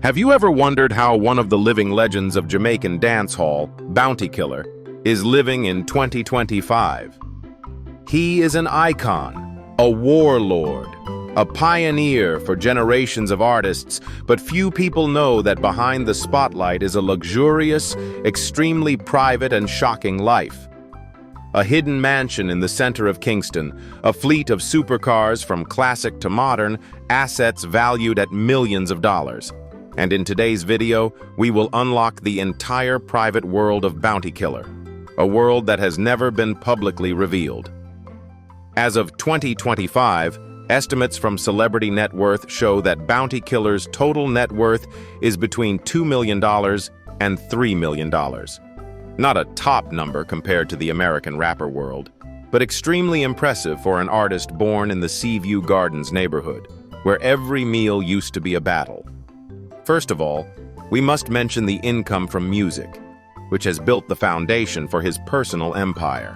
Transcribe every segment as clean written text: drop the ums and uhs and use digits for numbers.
Have you ever wondered how one of the living legends of Jamaican dancehall, Bounty Killer, is living in 2025? He is an icon, a warlord, a pioneer for generations of artists, but few people know that behind the spotlight is a luxurious, extremely private and shocking life. A hidden mansion in the center of Kingston, a fleet of supercars from classic to modern, assets valued at millions of dollars. And in today's video, we will unlock the entire private world of Bounty Killer, a world that has never been publicly revealed. As of 2025, estimates from Celebrity Net Worth show that Bounty Killer's total net worth is between $2 million and $3 million. Not a top number compared to the American rapper world, but extremely impressive for an artist born in the Seaview Gardens neighborhood, where every meal used to be a battle. First of all, we must mention the income from music, which has built the foundation for his personal empire.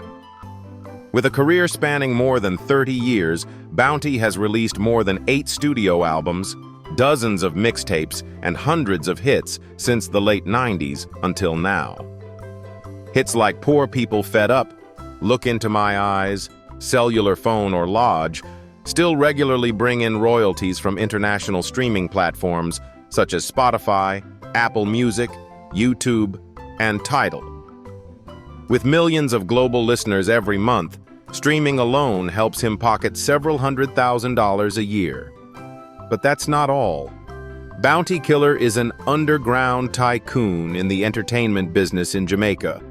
With a career spanning more than 30 years, Bounty has released more than 8 studio albums, dozens of mixtapes, and hundreds of hits since the late 90s until now. Hits like Poor People Fed Up, Look Into My Eyes, Cellular Phone or Lodge still regularly bring in royalties from international streaming platforms such as Spotify, Apple Music, YouTube, and Tidal. With millions of global listeners every month, streaming alone helps him pocket several $100,000 a year. But that's not all. Bounty Killer is an underground tycoon in the entertainment business in Jamaica.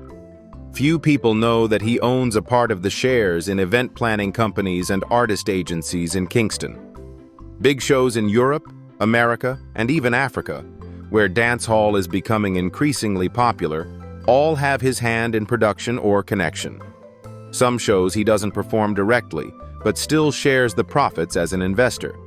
Few people know that he owns a part of the shares in event planning companies and artist agencies in Kingston. Big shows in Europe, America, and even Africa, where dancehall is becoming increasingly popular, all have his hand in production or connection. Some shows he doesn't perform directly, but still shares the profits as an investor.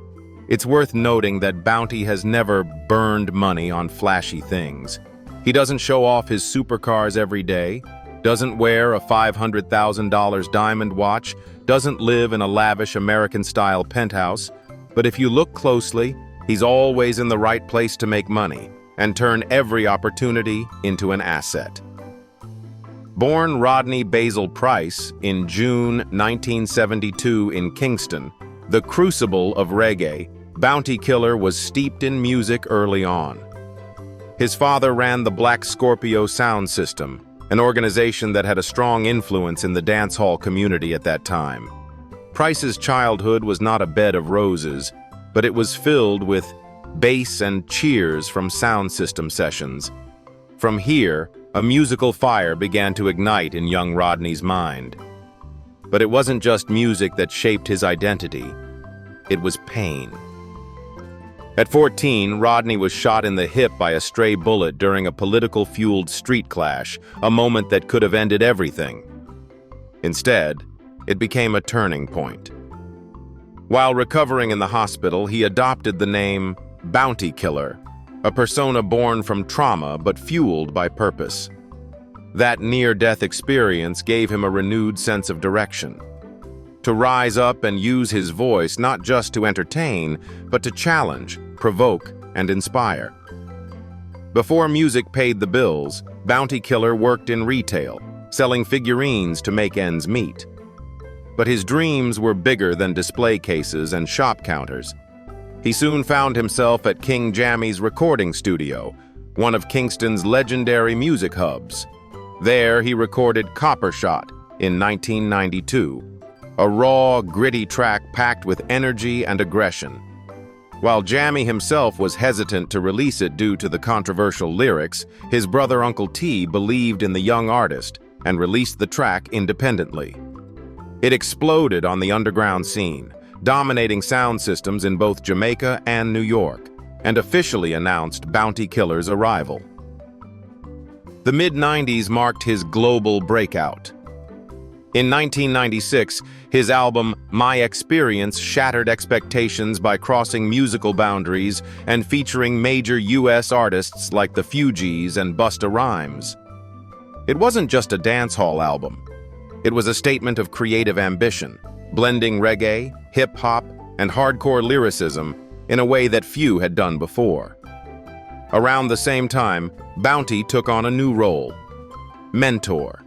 It's worth noting that Bounty has never burned money on flashy things. He doesn't show off his supercars every day, doesn't wear a $500,000 diamond watch, doesn't live in a lavish American-style penthouse, but if you look closely, he's always in the right place to make money and turn every opportunity into an asset. Born Rodney Basil Price in June 1972 in Kingston, the crucible of reggae, Bounty Killer was steeped in music early on. His father ran the Black Scorpio Sound System, an organization that had a strong influence in the dancehall community at that time. Price's childhood was not a bed of roses, but it was filled with bass and cheers from sound system sessions. From here, a musical fire began to ignite in young Rodney's mind. But it wasn't just music that shaped his identity. It was pain. At 14, Rodney was shot in the hip by a stray bullet during a political-fueled street clash, a moment that could have ended everything. Instead, it became a turning point. While recovering in the hospital, he adopted the name Bounty Killer, a persona born from trauma but fueled by purpose. That near-death experience gave him a renewed sense of direction. To rise up and use his voice not just to entertain, but to challenge, provoke, and inspire. Before music paid the bills, Bounty Killer worked in retail, selling figurines to make ends meet. But his dreams were bigger than display cases and shop counters. He soon found himself at King Jammy's recording studio, one of Kingston's legendary music hubs. There, he recorded Copper Shot in 1992, a raw, gritty track packed with energy and aggression. While Jammy himself was hesitant to release it due to the controversial lyrics, his brother Uncle T believed in the young artist and released the track independently. It exploded on the underground scene, dominating sound systems in both Jamaica and New York, and officially announced Bounty Killer's arrival. The mid-90s marked his global breakout. In 1996, his album My Experience shattered expectations by crossing musical boundaries and featuring major U.S. artists like the Fugees and Busta Rhymes. It wasn't just a dancehall album. It was a statement of creative ambition, blending reggae, hip-hop, and hardcore lyricism in a way that few had done before. Around the same time, Bounty took on a new role: mentor.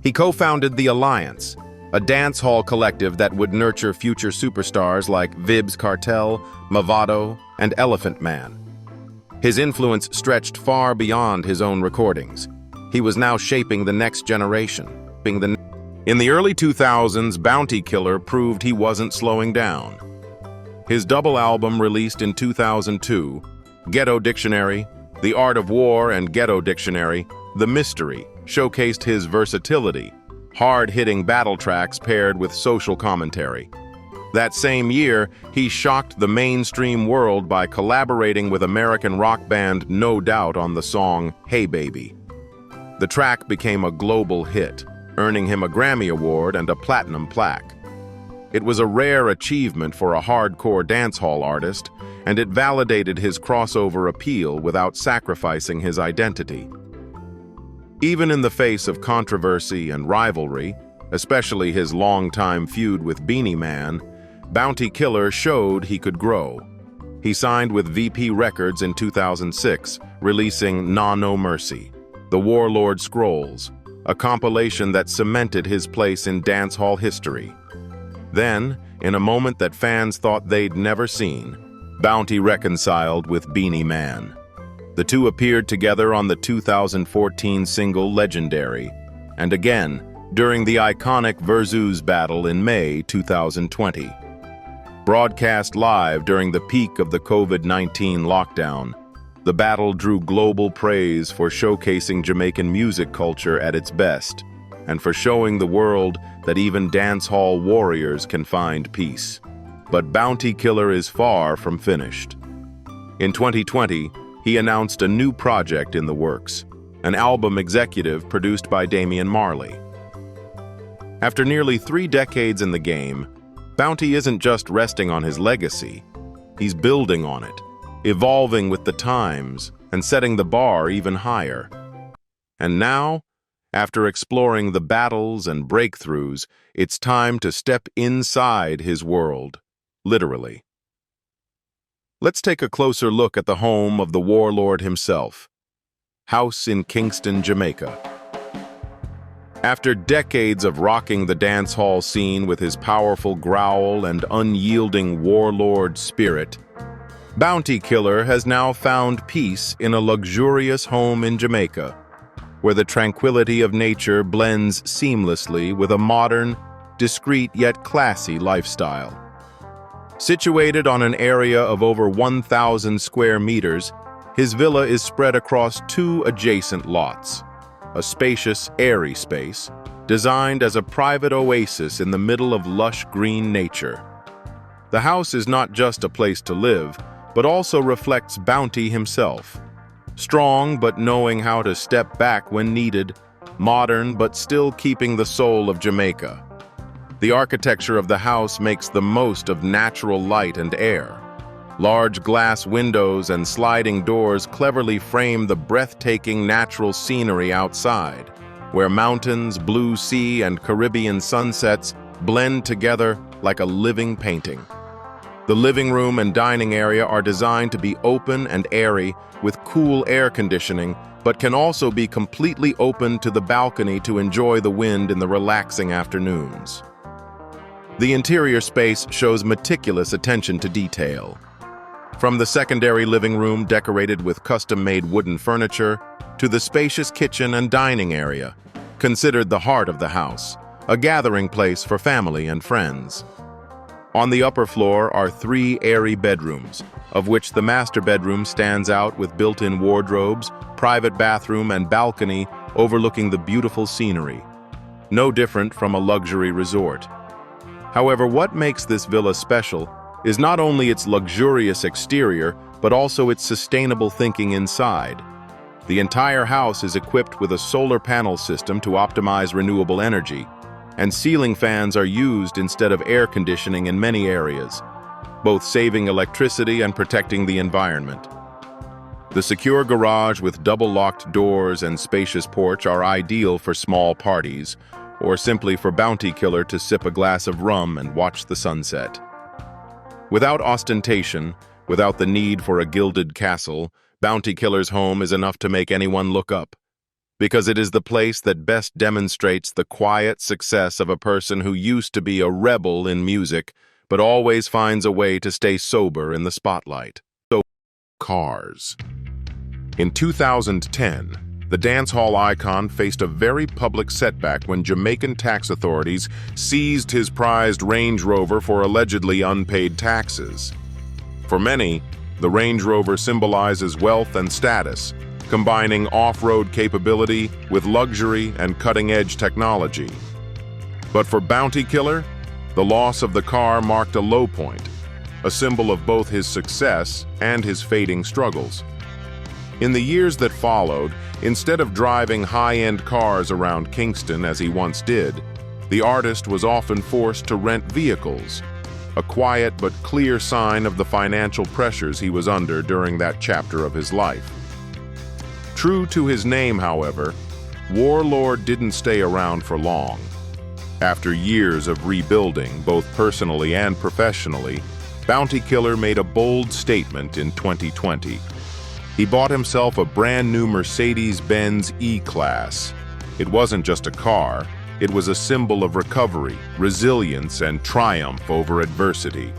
He co-founded The Alliance, a dancehall collective that would nurture future superstars like Vybz Kartel, Mavado, and Elephant Man. His influence stretched far beyond his own recordings. He was now shaping the next generation. In the early 2000s, Bounty Killer proved he wasn't slowing down. His double album released in 2002, Ghetto Dictionary, The Art of War and Ghetto Dictionary, The Mystery, showcased his versatility, hard-hitting battle tracks paired with social commentary. That same year, he shocked the mainstream world by collaborating with American rock band No Doubt on the song Hey Baby. The track became a global hit, earning him a Grammy Award and a platinum plaque. It was a rare achievement for a hardcore dancehall artist, and it validated his crossover appeal without sacrificing his identity. Even in the face of controversy and rivalry, especially his longtime feud with Beanie Man, Bounty Killer showed he could grow. He signed with VP Records in 2006, releasing Nah No Mercy, The Warlord Scrolls, a compilation that cemented his place in dancehall history. Then, in a moment that fans thought they'd never seen, Bounty reconciled with Beanie Man. The two appeared together on the 2014 single Legendary, and again during the iconic Versus battle in May 2020. Broadcast live during the peak of the COVID-19 lockdown, the battle drew global praise for showcasing Jamaican music culture at its best, and for showing the world that even dancehall warriors can find peace. But Bounty Killer is far from finished. In 2020, he announced a new project in the works, an album executive produced by Damian Marley. After nearly 3 decades in the game, Bounty isn't just resting on his legacy, he's building on it, evolving with the times and setting the bar even higher. And now, after exploring the battles and breakthroughs, it's time to step inside his world, literally. Let's take a closer look at the home of the warlord himself, house in Kingston, Jamaica. After decades of rocking the dancehall scene with his powerful growl and unyielding warlord spirit, Bounty Killer has now found peace in a luxurious home in Jamaica, where the tranquility of nature blends seamlessly with a modern, discreet yet classy lifestyle. Situated on an area of over 1,000 square meters, his villa is spread across 2 adjacent lots. A spacious, airy space, designed as a private oasis in the middle of lush green nature. The house is not just a place to live, but also reflects Bounty himself. Strong but knowing how to step back when needed, modern but still keeping the soul of Jamaica. The architecture of the house makes the most of natural light and air. Large glass windows and sliding doors cleverly frame the breathtaking natural scenery outside, where mountains, blue sea, and Caribbean sunsets blend together like a living painting. The living room and dining area are designed to be open and airy with cool air conditioning, but can also be completely open to the balcony to enjoy the wind in the relaxing afternoons. The interior space shows meticulous attention to detail. From the secondary living room decorated with custom-made wooden furniture to the spacious kitchen and dining area, considered the heart of the house, a gathering place for family and friends. On the upper floor are 3 airy bedrooms, of which the master bedroom stands out with built-in wardrobes, private bathroom, and balcony overlooking the beautiful scenery. No different from a luxury resort. However, what makes this villa special is not only its luxurious exterior, but also its sustainable thinking inside. The entire house is equipped with a solar panel system to optimize renewable energy, and ceiling fans are used instead of air conditioning in many areas, both saving electricity and protecting the environment. The secure garage with double-locked doors and spacious porch are ideal for small parties, or simply for Bounty Killer to sip a glass of rum and watch the sunset. Without ostentation, without the need for a gilded castle, Bounty Killer's home is enough to make anyone look up, because it is the place that best demonstrates the quiet success of a person who used to be a rebel in music, but always finds a way to stay sober in the spotlight. So, cars. In 2010, the dancehall icon faced a very public setback when Jamaican tax authorities seized his prized Range Rover for allegedly unpaid taxes. For many, the Range Rover symbolizes wealth and status, combining off-road capability with luxury and cutting-edge technology. But for Bounty Killer, the loss of the car marked a low point, a symbol of both his success and his fading struggles. In the years that followed, instead of driving high-end cars around Kingston as he once did, the artist was often forced to rent vehicles, a quiet but clear sign of the financial pressures he was under during that chapter of his life. True to his name, however, Warlord didn't stay around for long. After years of rebuilding, both personally and professionally, Bounty Killer made a bold statement in 2020. He bought himself a brand new Mercedes-Benz E-Class. It wasn't just a car, it was a symbol of recovery, resilience, and triumph over adversity.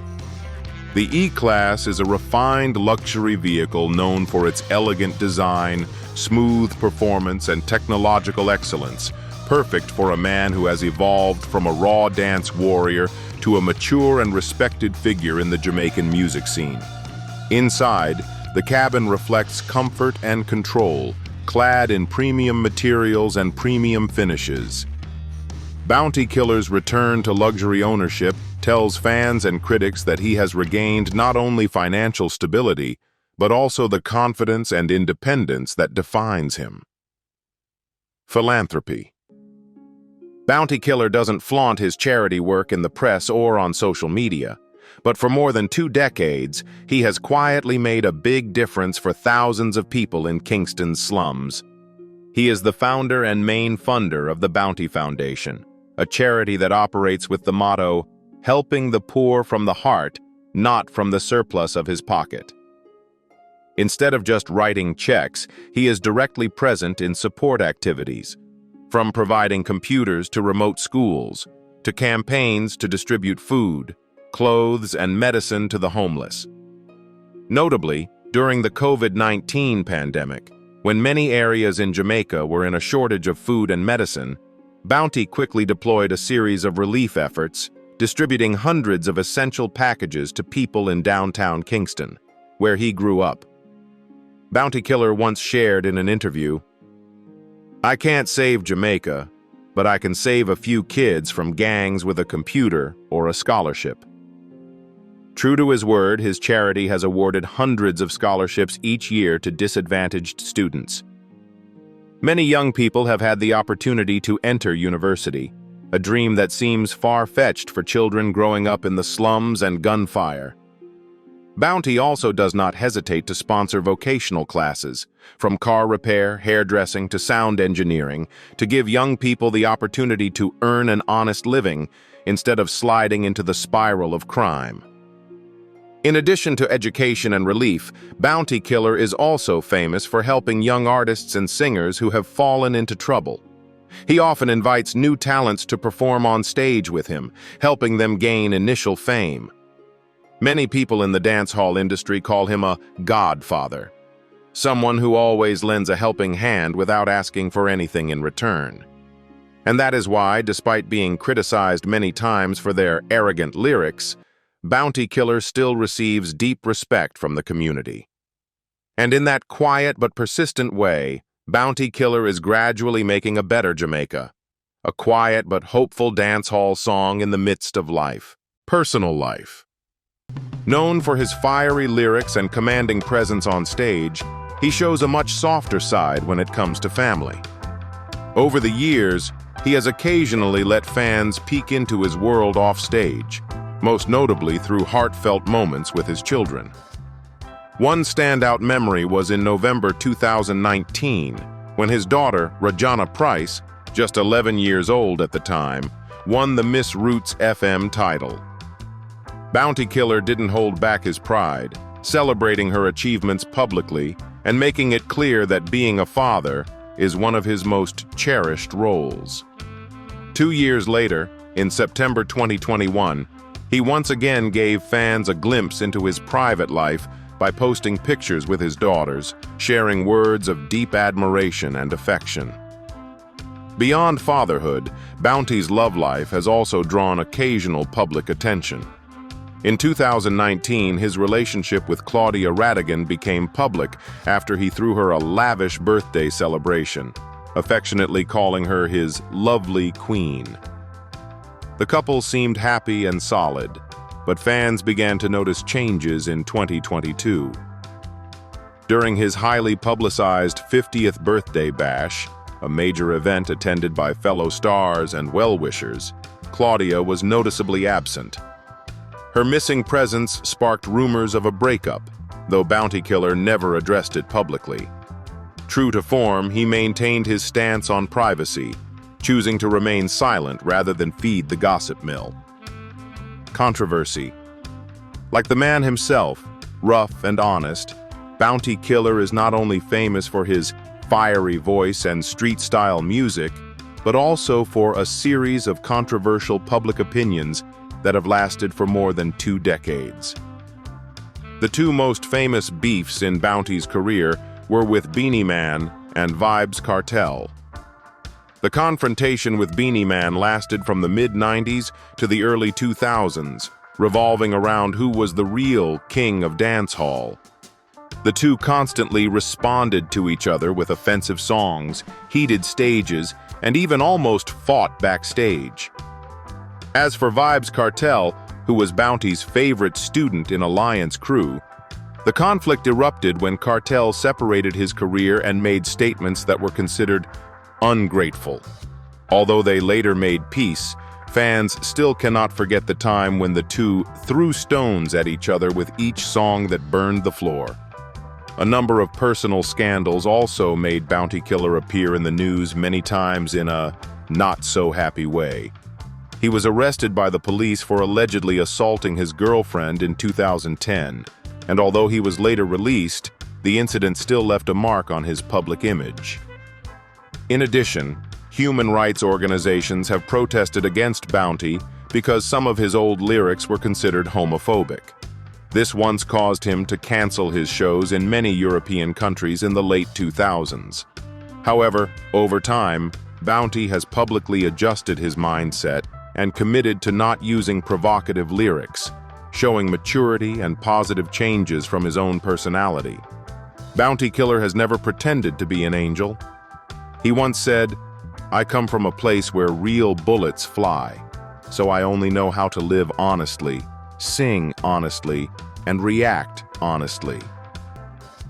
The E-Class is a refined luxury vehicle known for its elegant design, smooth performance, and technological excellence, perfect for a man who has evolved from a raw dance warrior to a mature and respected figure in the Jamaican music scene. Inside, the cabin reflects comfort and control, clad in premium materials and premium finishes. Bounty Killer's return to luxury ownership tells fans and critics that he has regained not only financial stability, but also the confidence and independence that defines him. Philanthropy. Bounty Killer doesn't flaunt his charity work in the press or on social media, but for more than 2 decades, he has quietly made a big difference for thousands of people in Kingston's slums. He is the founder and main funder of the Bounty Foundation, a charity that operates with the motto, "Helping the poor from the heart, not from the surplus of his pocket." Instead of just writing checks, he is directly present in support activities, from providing computers to remote schools, to campaigns to distribute food, clothes, and medicine to the homeless. Notably, during the COVID-19 pandemic, when many areas in Jamaica were in a shortage of food and medicine, Bounty quickly deployed a series of relief efforts, distributing hundreds of essential packages to people in downtown Kingston, where he grew up. Bounty Killer once shared in an interview, "I can't save Jamaica, but I can save a few kids from gangs with a computer or a scholarship." True to his word, his charity has awarded hundreds of scholarships each year to disadvantaged students. Many young people have had the opportunity to enter university, a dream that seems far-fetched for children growing up in the slums and gunfire. Bounty also does not hesitate to sponsor vocational classes, from car repair, hairdressing, to sound engineering, to give young people the opportunity to earn an honest living instead of sliding into the spiral of crime. In addition to education and relief, Bounty Killer is also famous for helping young artists and singers who have fallen into trouble. He often invites new talents to perform on stage with him, helping them gain initial fame. Many people in the dancehall industry call him a godfather, someone who always lends a helping hand without asking for anything in return. And that is why, despite being criticized many times for their arrogant lyrics, Bounty Killer still receives deep respect from the community. And in that quiet but persistent way, Bounty Killer is gradually making a better Jamaica, a quiet but hopeful dancehall song in the midst of life. Personal life. Known for his fiery lyrics and commanding presence on stage, he shows a much softer side when it comes to family. Over the years, he has occasionally let fans peek into his world off stage, most notably through heartfelt moments with his children. One standout memory was in November 2019, when his daughter, Rajana Price, just 11 years old at the time, won the Miss Roots FM title. Bounty Killer didn't hold back his pride, celebrating her achievements publicly and making it clear that being a father is one of his most cherished roles. 2 years later, in September 2021, he once again gave fans a glimpse into his private life by posting pictures with his daughters, sharing words of deep admiration and affection. Beyond fatherhood, Bounty's love life has also drawn occasional public attention. In 2019, his relationship with Claudia Radigan became public after he threw her a lavish birthday celebration, affectionately calling her his lovely queen. The couple seemed happy and solid, but fans began to notice changes in 2022. During his highly publicized 50th birthday bash, a major event attended by fellow stars and well-wishers, Claudia was noticeably absent. Her missing presence sparked rumors of a breakup, though Bounty Killer never addressed it publicly. True to form, he maintained his stance on privacy, choosing to remain silent rather than feed the gossip mill. Controversy. Like the man himself, rough and honest, Bounty Killer is not only famous for his fiery voice and street-style music, but also for a series of controversial public opinions that have lasted for more than 2 decades. The 2 most famous beefs in Bounty's career were with Beenie Man and Vybz Kartel. The confrontation with Beenie Man lasted from the mid-90s to the early 2000s, revolving around who was the real king of dancehall. The 2 constantly responded to each other with offensive songs, heated stages, and even almost fought backstage. As for Vybz Kartel, who was Bounty's favorite student in Alliance crew, the conflict erupted when Kartel separated his career and made statements that were considered ungrateful. Although they later made peace, fans still cannot forget the time when the 2 threw stones at each other with each song that burned the floor. A number of personal scandals also made Bounty Killer appear in the news many times in a not-so-happy way. He was arrested by the police for allegedly assaulting his girlfriend in 2010, and although he was later released, the incident still left a mark on his public image. In addition, human rights organizations have protested against Bounty because some of his old lyrics were considered homophobic. This once caused him to cancel his shows in many European countries in the late 2000s. However, over time, Bounty has publicly adjusted his mindset and committed to not using provocative lyrics, showing maturity and positive changes from his own personality. Bounty Killer has never pretended to be an angel. He once said, "I come from a place where real bullets fly, so I only know how to live honestly, sing honestly, and react honestly."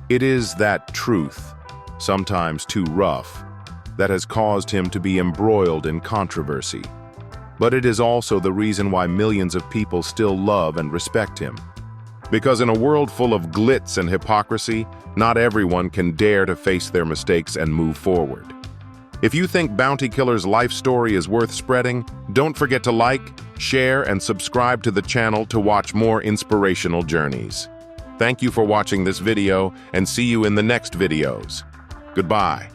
It is that truth, sometimes too rough, that has caused him to be embroiled in controversy. But it is also the reason why millions of people still love and respect him. Because in a world full of glitz and hypocrisy, not everyone can dare to face their mistakes and move forward. If you think Bounty Killer's life story is worth spreading, don't forget to like, share, and subscribe to the channel to watch more inspirational journeys. Thank you for watching this video, and see you in the next videos. Goodbye.